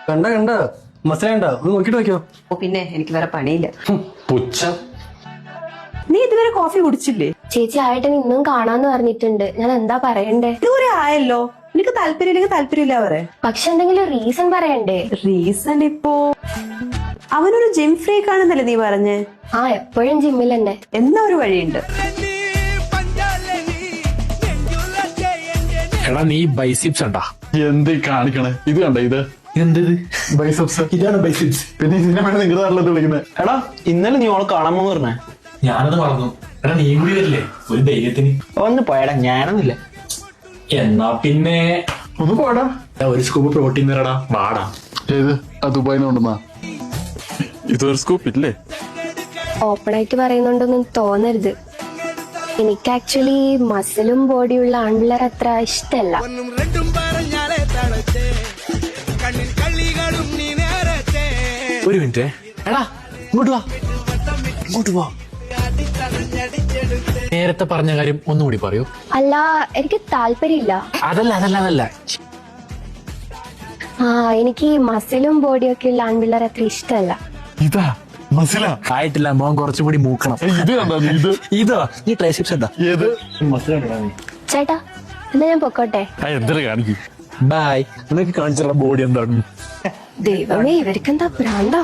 കണ്ട കണ്ട മസലുണ്ട ഒന്ന് നോക്കിട്ട് നോക്കിയോ. ഓ പിന്നെ എനിക്ക് വേറെ പണിയില്ല. പുച്ഛം. നീ ഇതുവരെ കോഫി കുടിച്ചില്ലേ? ചേച്ചി ആയിട്ട് ഇന്നും കാണാന്ന് പറഞ്ഞിട്ടുണ്ട്. ഞാൻ എന്താ പറയണ്ടേ? ഇതുവരെ ആയല്ലോ. നിനക്ക് താല്പര്യമില്ലെങ്കിൽ താല്പര്യമില്ല പറ. പക്ഷെ എന്തെങ്കിലും റീസൺ പറയണ്ടേ? റീസൺ ഇപ്പോ അവനൊരു ജിം ഫ്രീക്ക് ആണെന്നല്ലേ നീ പറഞ്ഞേ? ആ എപ്പോഴും ജിമ്മിൽ തന്നെ. എന്നാ ഒരു വഴിയുണ്ട്. എടാ നീ ബൈസിപ്സ് ഉണ്ടാ? എന്ത് കാണിക്കണേ? ഇത് കണ്ട ഇത് എന്തത് ബൈസെപ്സ്. ഇതാണ് ബൈസിപ്സ്. പിന്നെ ഇതിനെ വേണം നിങ്ങളുടെ നാട്ടിലത് വിളിക്കുന്നത്. എടാ ഇന്നലെ നീ ഓളെ കാണാൻ പോന്ന് പറഞ്ഞേ. ഞാനത് മറന്നു. എടാ നീ കൂടി വരില്ലേ ഒരു ധൈര്യത്തിന്? ഒന്ന് പോയടാ, ഞാനൊന്നുമില്ല. എന്നാ പിന്നെ ഒന്ന് പോടാ. ഒരു സ്കൂപ്പ് പ്രോട്ടീൻ തരടാ, വാടാ. ഏത് ആ ദുബായിന്ന് കൊണ്ടുവന്നാ? ഇതൊരു സ്കൂപ്പ് ഇല്ലേ? ഓപ്പൺ ആയിട്ട് പറയുന്നുണ്ടൊന്നും തോന്നരുത്. എനിക്ക് ആക്ച്വലി മസിലും ബോഡിയുള്ള ആൺപിള്ളേർ അത്ര ഇഷ്ടല്ല. ഒരു മിനിറ്റ്. എടാ ഇങ്ങോട്ട് വാ, ഇങ്ങോട്ട് വാ. നേരത്തെ പറഞ്ഞ കാര്യം ഒന്നുകൂടി പറയൂ. അല്ല എനിക്ക് താല്പര്യമില്ല. അതല്ല ആ എനിക്ക് മസിലും ബോഡിയും ഒക്കെ ഉള്ള ആൺപിള്ളേർ അത്ര ഇഷ്ടമല്ല. ഇതാ മസില ആയിട്ടില്ല, മോൻ കുറച്ചുകൂടി മൂക്കണം. ഇത് കണ്ടാ നീ? ഇത് ഇതോ നീ ട്രൈസിപ്സ് എന്താ? ഏത് ചേട്ടാ എന്നാ ഞാൻ പൊക്കോട്ടെ. എന്തൊരു കാണിക്കും? ബൈ. നിനക്ക് കാണിച്ചുള്ള ബോഡി എന്താണ്? ദൈവമേ ഇവർക്കെന്താ ഭ്രാന്താ.